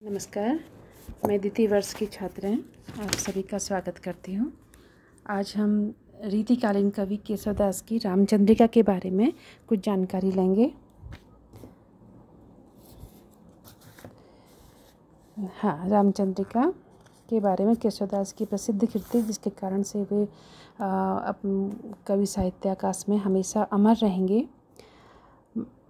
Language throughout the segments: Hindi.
नमस्कार, मैं द्वितीय वर्ष की छात्र हैं। आप सभी का स्वागत करती हूँ। आज हम रीतिकालीन कवि केशवदास की रामचंद्रिका के बारे में कुछ जानकारी लेंगे। हाँ, रामचंद्रिका के बारे में केशवदास की प्रसिद्ध कृति, जिसके कारण से वे कवि साहित्य आकाश में हमेशा अमर रहेंगे।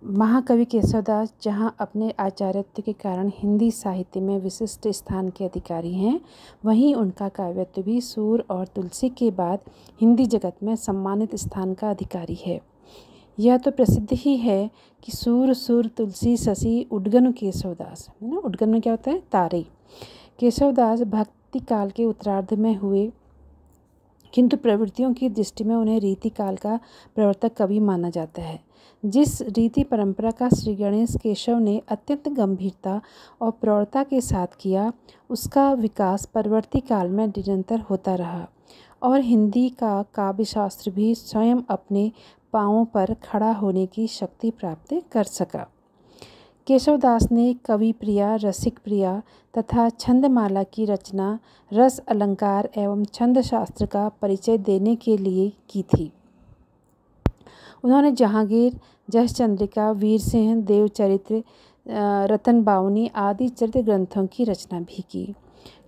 महाकवि केशवदास जहाँ अपने आचार्यत्व के कारण हिंदी साहित्य में विशिष्ट स्थान के अधिकारी हैं, वहीं उनका काव्यत्व भी सूर और तुलसी के बाद हिंदी जगत में सम्मानित स्थान का अधिकारी है। यह तो प्रसिद्ध ही है कि सूर सुर तुलसी शशि उद्गनु केशवदास, है ना। उद्गनु क्या होता है? तारे। केशवदास भक्ति काल के उत्तरार्ध में हुए, किंतु प्रवृत्तियों की दृष्टि में उन्हें रीति काल का प्रवर्तक कवि माना जाता है। जिस रीति परंपरा का श्री गणेश केशव ने अत्यंत गंभीरता और प्रौढ़ता के साथ किया, उसका विकास परवर्ती काल में निरंतर होता रहा और हिंदी का काव्यशास्त्र भी स्वयं अपने पांवों पर खड़ा होने की शक्ति प्राप्त कर सका। केशवदास ने कवि प्रिया, रसिक प्रिया तथा छंदमाला की रचना रस अलंकार एवं छंद शास्त्र का परिचय देने के लिए की थी। उन्होंने जहांगीर, जस चंद्रिका, वीर सिंह, देवचरित्र, रतन बावनी आदि चरित्र ग्रंथों की रचना भी की,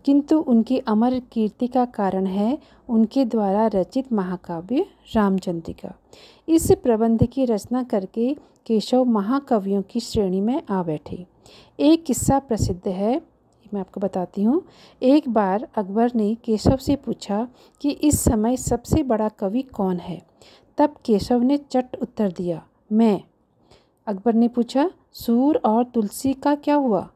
किंतु उनकी अमर कीर्ति का कारण है उनके द्वारा रचित महाकाव्य रामचंद्रिका। इस प्रबंध की रचना करके केशव महाकवियों की श्रेणी में आ बैठे। एक किस्सा प्रसिद्ध है, मैं आपको बताती हूँ। एक बार अकबर ने केशव से पूछा कि इस समय सबसे बड़ा कवि कौन है। तब केशव ने चट उत्तर दिया, मैं। अकबर ने पूछा, सूर और तुलसी का क्या हुआ?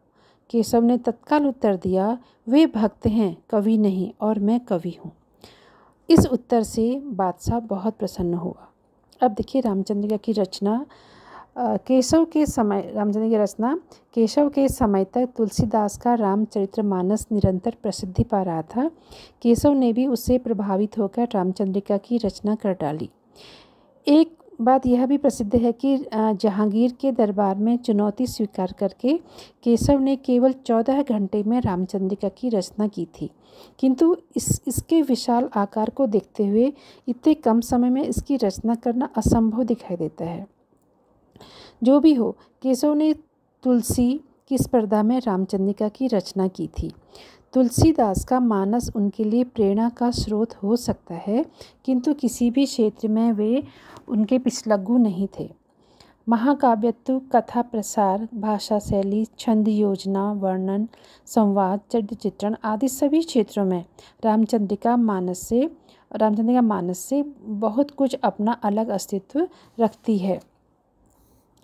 केशव ने तत्काल उत्तर दिया, वे भक्त हैं, कवि नहीं, और मैं कवि हूँ। इस उत्तर से बादशाह बहुत प्रसन्न हुआ। अब देखिए रामचंद्रिका की रचना केशव के समय तक तुलसीदास का रामचरितमानस निरंतर प्रसिद्धि पा रहा था। केशव ने भी उससे प्रभावित होकर रामचंद्रिका की रचना कर डाली। एक बात यह भी प्रसिद्ध है कि जहांगीर के दरबार में चुनौती स्वीकार करके केशव ने केवल 14 घंटे में रामचंद्रिका की रचना की थी, किंतु इसके विशाल आकार को देखते हुए इतने कम समय में इसकी रचना करना असंभव दिखाई देता है। जो भी हो, केशव ने तुलसी की स्पर्धा में रामचंद्रिका की रचना की थी। तुलसीदास का मानस उनके लिए प्रेरणा का स्रोत हो सकता है, किंतु किसी भी क्षेत्र में वे उनके पिछलग्गू नहीं थे। महाकाव्यत्व, कथा प्रसार, भाषा शैली, छंद योजना, वर्णन, संवाद, चरित्र चित्रण आदि सभी क्षेत्रों में रामचंद्रिका मानस से बहुत कुछ अपना अलग अस्तित्व रखती है।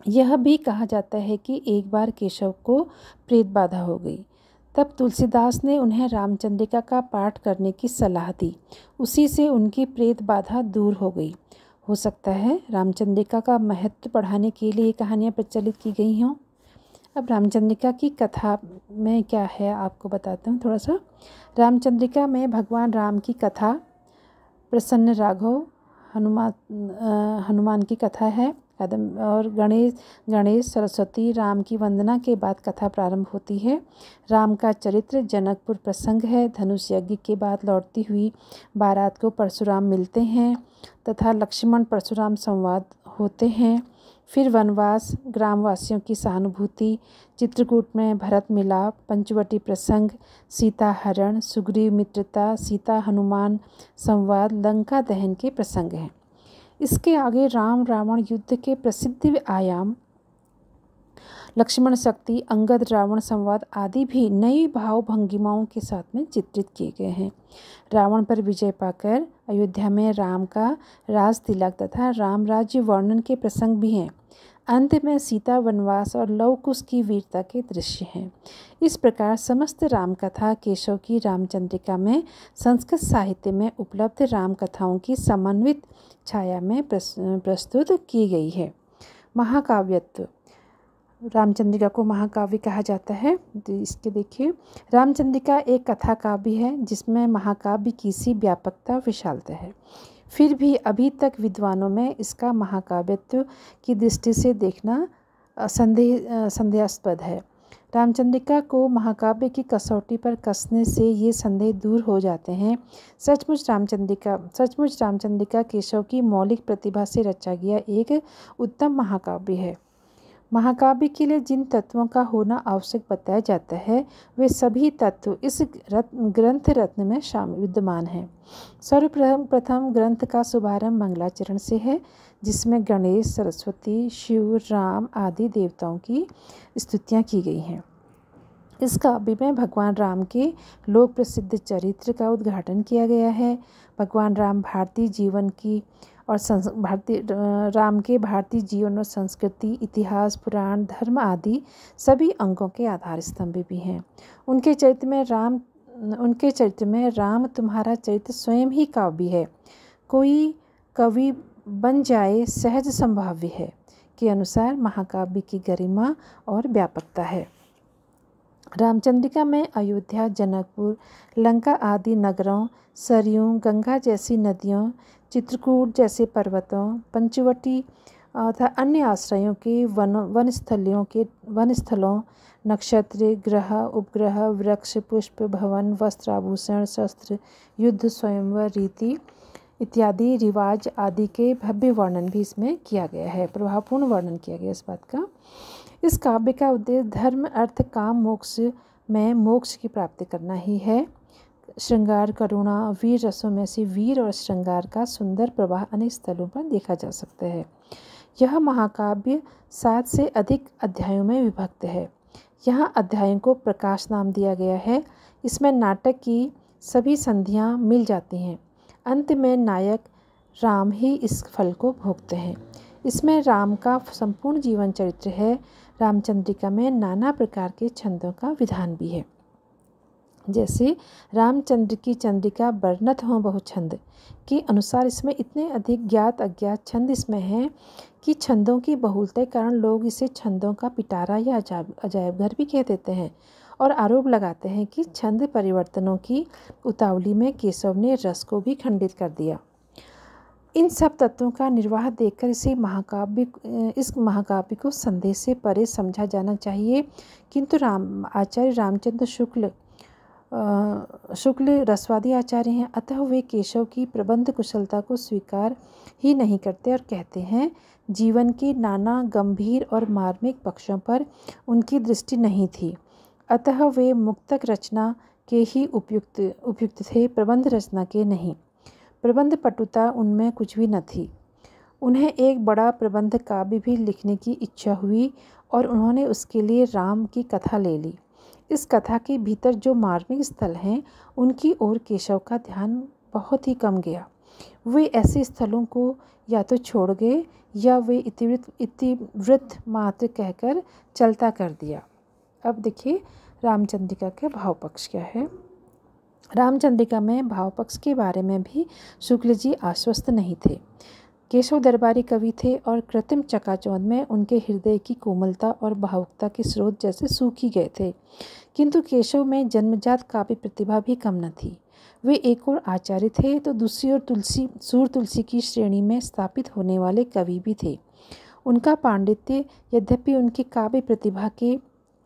यह भी कहा जाता है कि एक बार केशव को प्रेत बाधा हो गई। तब तुलसीदास ने उन्हें रामचंद्रिका का पाठ करने की सलाह दी। उसी से उनकी प्रेत बाधा दूर हो गई। हो सकता है रामचंद्रिका का महत्व बढ़ाने के लिए ये कहानियाँ प्रचलित की गई हों। अब रामचंद्रिका की कथा में क्या है आपको बताता हूँ थोड़ा सा। रामचंद्रिका में भगवान राम की कथा, प्रसन्न राघव, हनुमान की कथा है और गणेश सरस्वती राम की वंदना के बाद कथा प्रारंभ होती है। राम का चरित्र, जनकपुर प्रसंग है। धनुष यज्ञ के बाद लौटती हुई बारात को परशुराम मिलते हैं तथा लक्ष्मण परशुराम संवाद होते हैं। फिर वनवास, ग्रामवासियों की सहानुभूति, चित्रकूट में भरत मिलाप, पंचवटी प्रसंग, सीता हरण, सुग्रीव मित्रता, सीता हनुमान संवाद, लंका दहन के प्रसंग हैं। इसके आगे राम रावण युद्ध के प्रसिद्ध आयाम, लक्ष्मण शक्ति, अंगद रावण संवाद आदि भी नई भाव भंगिमाओं के साथ में चित्रित किए गए हैं। रावण पर विजय पाकर अयोध्या में राम का राज तिलक तथा राम राज्य वर्णन के प्रसंग भी हैं। अंत में सीता वनवास और लव कुश की वीरता के दृश्य हैं। इस प्रकार समस्त रामकथा केशव की रामचंद्रिका में संस्कृत साहित्य में उपलब्ध रामकथाओं की समन्वित छाया में प्रस्तुत की गई है। महाकाव्यत्व, रामचंद्रिका को महाकाव्य कहा जाता है। तो इसके देखिए, रामचंद्रिका एक कथा काव्य है जिसमें महाकाव्य की सी व्यापकता विशालता है। फिर भी अभी तक विद्वानों में इसका महाकाव्यत्व की दृष्टि से देखना संदेहास्पद है। रामचंद्रिका को महाकाव्य की कसौटी पर कसने से ये संदेह दूर हो जाते हैं। सचमुच रामचंद्रिका केशव की मौलिक प्रतिभा से रचा गया एक उत्तम महाकाव्य है। महाकाव्य के लिए जिन तत्वों का होना आवश्यक बताया जाता है वे सभी तत्व इस ग्रंथ रत्न में शामिल विद्यमान हैं। सर्वप्रथम ग्रंथ का शुभारंभ मंगलाचरण से है, जिसमें गणेश, सरस्वती, शिव, राम आदि देवताओं की स्तुतियाँ की गई हैं। इस काव्य में भगवान राम के लोक प्रसिद्ध चरित्र का उद्घाटन किया गया है। भगवान राम भारतीय जीवन की और राम के भारतीय जीवन और संस्कृति, इतिहास, पुराण, धर्म आदि सभी अंगों के आधार स्तंभ भी हैं। उनके चरित्र में राम तुम्हारा चरित्र स्वयं ही काव्य है। कोई कवि बन जाए सहज संभाव्य है के अनुसार महाकाव्य की गरिमा और व्यापकता है। रामचंद्रिका में अयोध्या, जनकपुर, लंका आदि नगरों, सरयू, गंगा जैसी नदियों, चित्रकूट जैसे पर्वतों, पंचवटी तथा अन्य आश्रयों के वन स्थलों, नक्षत्र, ग्रह, उपग्रह, वृक्ष, पुष्प, भवन, वस्त्र, आभूषण, शस्त्र, युद्ध, स्वयंवर, रीति इत्यादि रिवाज आदि के भव्य वर्णन भी इसमें किया गया है। प्रभावपूर्ण वर्णन किया गया इस बात का। इस काव्य का उद्देश्य धर्म, अर्थ, काम, मोक्ष में मोक्ष की प्राप्ति करना ही है। श्रृंगार, करुणा, वीर रसों में से वीर और श्रृंगार का सुंदर प्रवाह अनेक स्थलों पर देखा जा सकता है। यह महाकाव्य 7 से अधिक अध्यायों में विभक्त है। यहाँ अध्यायों को प्रकाश नाम दिया गया है। इसमें नाटक की सभी संधियाँ मिल जाती हैं। अंत में नायक राम ही इस फल को भोगते हैं। इसमें राम का संपूर्ण जीवन चरित्र है। रामचंद्रिका में नाना प्रकार के छंदों का विधान भी है। जैसे रामचंद्र की चंद्रिका वर्णत हो बहु छंद के अनुसार इसमें इतने अधिक ज्ञात अज्ञात छंद इसमें हैं कि छंदों की बहुलता के कारण लोग इसे छंदों का पिटारा या अजायब घर भी कह देते हैं और आरोप लगाते हैं कि छंद परिवर्तनों की उतावली में केशव ने रस को भी खंडित कर दिया। इन सब तत्वों का निर्वाह देखकर इस महाकाव्य को संदेह से परे समझा जाना चाहिए। किंतु आचार्य रामचंद्र शुक्ल रसवादी आचार्य हैं, अतः वे केशव की प्रबंध कुशलता को स्वीकार ही नहीं करते और कहते हैं जीवन के नाना गंभीर और मार्मिक पक्षों पर उनकी दृष्टि नहीं थी, अतः वे मुक्तक रचना के ही उपयुक्त थे, प्रबंध रचना के नहीं। प्रबंध पटुता उनमें कुछ भी न थी। उन्हें एक बड़ा प्रबंध काव्य भी लिखने की इच्छा हुई और उन्होंने उसके लिए राम की कथा ले ली। इस कथा के भीतर जो मार्मिक स्थल हैं उनकी ओर केशव का ध्यान बहुत ही कम गया। वे ऐसे स्थलों को या तो छोड़ गए या वे इतिवृत्त मात्र कहकर चलता कर दिया। अब देखिए रामचंद्रिका का भाव पक्ष क्या है। रामचंद्रिका में भाव पक्ष के बारे में भी शुक्ल जी आश्वस्त नहीं थे। केशव दरबारी कवि थे और कृत्रिम चकाचौंध में उनके हृदय की कोमलता और भावुकता के स्रोत जैसे सूख ही गए थे। किंतु केशव में जन्मजात काव्य प्रतिभा भी कम न थी। वे एक और आचार्य थे तो दूसरी ओर तुलसी की श्रेणी में स्थापित होने वाले कवि भी थे। उनका पांडित्य यद्यपि उनकी काव्य प्रतिभा के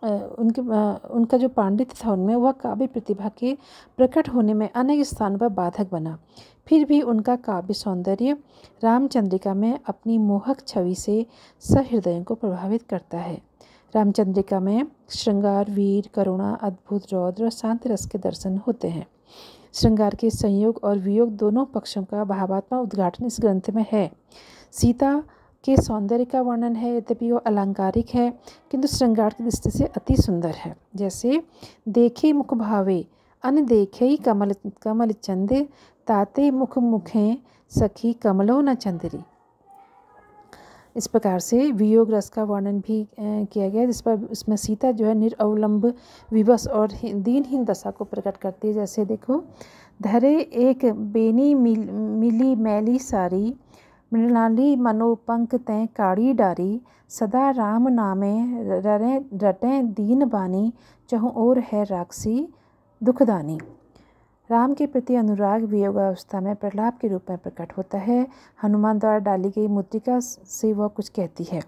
उनका जो पांडित्य था उनमें वह काव्य प्रतिभा के प्रकट होने में अनेक स्थानों पर बाधक बना, फिर भी उनका काव्य सौंदर्य रामचंद्रिका में अपनी मोहक छवि से सहृदयों को प्रभावित करता है। रामचंद्रिका में श्रृंगार, वीर, करुणा, अद्भुत, रौद्र और शांत रस के दर्शन होते हैं। श्रृंगार के संयोग और वियोग दोनों पक्षों का भावात्मक उद्घाटन इस ग्रंथ में है। सीता के सौंदर्य का वर्णन है, यद्यपि वो अलंकारिक है किंतु श्रृंगार की दृष्टि से अति सुंदर है। जैसे देखे मुख भावे अन देखे कमल चंद ताते मुख मुखें सखी कमलो न चंदरी। इस प्रकार से वियोग रस का वर्णन भी किया गया, जिस पर इसमें सीता जो है निरअवलंब विवश और दीनहीन दशा को प्रकट करती है। जैसे देखो, धरे एक बेनी मिली मैली सारी, मृणाली मनोपंक तैं काड़ी डारी, सदा राम नामे रटें दीन बानी, चहुँ ओर है राक्षसी दुखदानी। राम के प्रति अनुराग वियोगावस्था में प्रलाप के रूप में प्रकट होता है। हनुमान द्वारा डाली गई मुद्रिका से वह कुछ कहती है।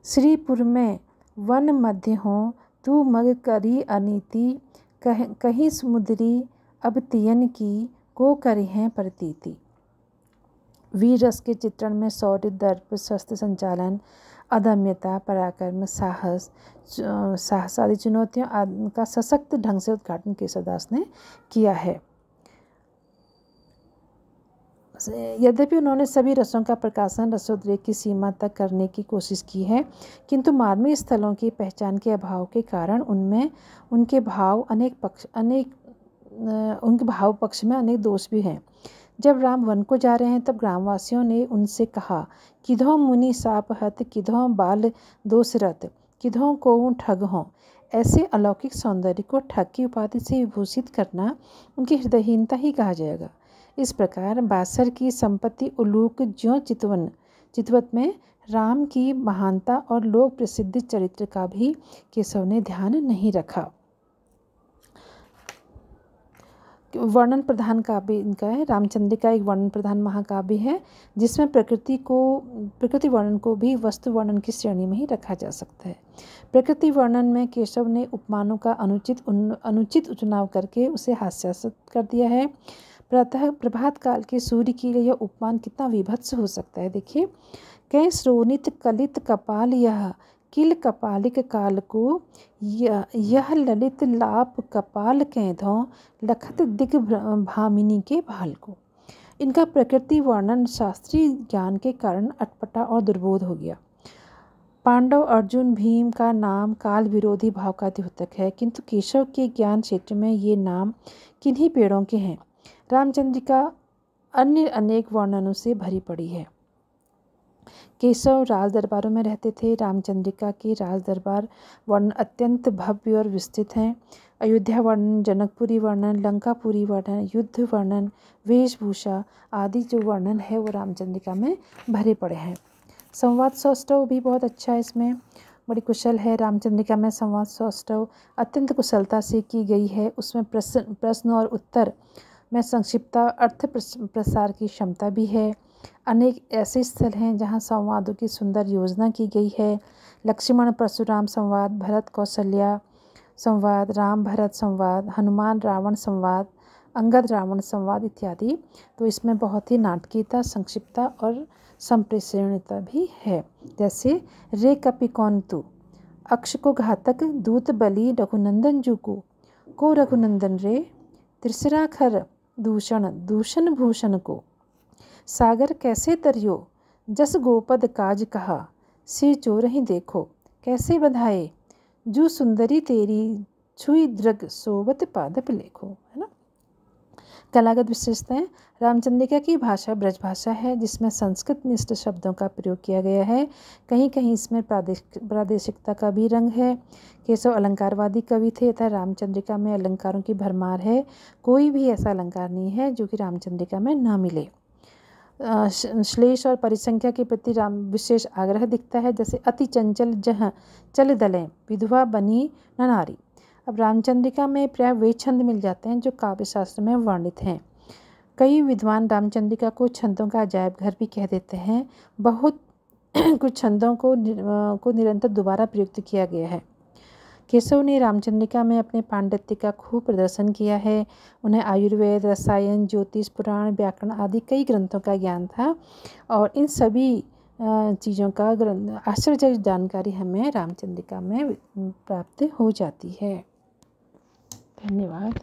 श्रीपुर में वन मध्य हों तू मग करी अनीति, कहीं समुद्री अब तियन की, को करे हैं प्रतीति। वीर रस के चित्रण में शौर्य, दर्प, शस्त्र संचालन, अदम्यता, पराक्रम, साहस आदि चुनौतियों का सशक्त ढंग से उद्घाटन केशवदास ने किया है। यद्यपि उन्होंने सभी रसों का प्रकाशन रसोद्रेक की सीमा तक करने की कोशिश की है, किंतु मार्मिक स्थलों की पहचान के अभाव के कारण उनमें उनके भाव पक्ष में अनेक दोष भी हैं। जब राम वन को जा रहे हैं तब ग्रामवासियों ने उनसे कहा, किधों मुनि साप हत, किधों बाल दोषरत, किधों को ठग हों। ऐसे अलौकिक सौंदर्य को ठग की उपाधि से विभूषित करना उनकी हृदयहीनता ही कहा जाएगा। इस प्रकार बासर की संपत्ति उलूक ज्यों चितवत में राम की महानता और लोक प्रसिद्ध चरित्र का भी केशव ने ध्यान नहीं रखा। वर्णन प्रधान काव्य इनका है। रामचंद्रिका एक वर्णन प्रधान महाकाव्य है, जिसमें प्रकृति वर्णन को भी वस्तु वर्णन की श्रेणी में ही रखा जा सकता है। प्रकृति वर्णन में केशव ने उपमानों का अनुचित चुनाव करके उसे हास्यास्पद कर दिया है। प्रातः प्रभात काल के सूर्य के लिए यह उपमान कितना विभत्स हो सकता है। देखिए, कै श्रोणित कलित कपाल यह, किल कपालिक काल को, यह ललित लाप कपाल कैधों, लखत दिग भामिनी के भाल को। इनका प्रकृति वर्णन शास्त्रीय ज्ञान के कारण अटपटा और दुर्बोध हो गया। पांडव, अर्जुन, भीम का नाम काल विरोधी भाव का द्योतक है, किंतु केशव के ज्ञान क्षेत्र में ये नाम किन्हीं पेड़ों के हैं। रामचंद्रिका अन्य अनेक वर्णनों से भरी पड़ी है। केशव राज दरबारों में रहते थे। रामचंद्रिका के राज दरबार वर्णन अत्यंत भव्य और विस्तृत हैं। अयोध्या वर्णन, जनकपुरी वर्णन, लंकापुरी वर्णन, युद्ध वर्णन, वेशभूषा आदि जो वर्णन है वो रामचंद्रिका में भरे पड़े हैं। संवाद सौष्ठव भी बहुत अच्छा है, इसमें बड़ी कुशल है। रामचंद्रिका में संवाद सौष्ठव अत्यंत कुशलता से की गई है। उसमें प्रश्न और उत्तर में संक्षिप्तता, अर्थ प्रसार की क्षमता भी है। अनेक ऐसे स्थल हैं जहां संवादों की सुंदर योजना की गई है। लक्ष्मण परशुराम संवाद, भरत कौशल्या संवाद, राम भरत संवाद, हनुमान रावण संवाद, अंगद रावण संवाद इत्यादि। तो इसमें बहुत ही नाटकीयता, संक्षिप्तता और संप्रेषणीयता भी है। जैसे रे कपिकौन्तु, अक्ष को घातक दूत बलि रघुनंदन जू को रघुनंदन रे, त्रिसरा खर दूषण भूषण को, सागर कैसे तरियो, जस गोपद काज कहा, सिर चोर ही देखो, कैसे बधाए, जू सुंदरी तेरी छुई दृग सोबत पादप लेखो, है ना। कलागत विशेषताएं। रामचंद्रिका की भाषा ब्रज भाषा है, जिसमें संस्कृत निष्ठ शब्दों का प्रयोग किया गया है। कहीं कहीं इसमें प्रादेशिकता का भी रंग है। केशव अलंकारवादी कवि थे तथा रामचंद्रिका में अलंकारों की भरमार है। कोई भी ऐसा अलंकार नहीं है जो कि रामचंद्रिका में ना मिले। श्लेष और परिसंख्या के प्रति विशेष आग्रह दिखता है। जैसे अति चंचल जह चल दलें, विधवा बनी न नारी। अब रामचंद्रिका में प्राय वे छंद मिल जाते हैं जो काव्य शास्त्र में वर्णित हैं। कई विद्वान रामचंद्रिका को छंदों का अजायब घर भी कह देते हैं। बहुत कुछ छंदों को निरंतर दोबारा प्रयुक्त किया गया है। केशव ने रामचंद्रिका में अपने पांडित्य का खूब प्रदर्शन किया है। उन्हें आयुर्वेद, रसायन, ज्योतिष, पुराण, व्याकरण आदि कई ग्रंथों का ज्ञान था और इन सभी चीज़ों का आश्चर्यजनक जानकारी हमें रामचंद्रिका में प्राप्त हो जाती है। धन्यवाद।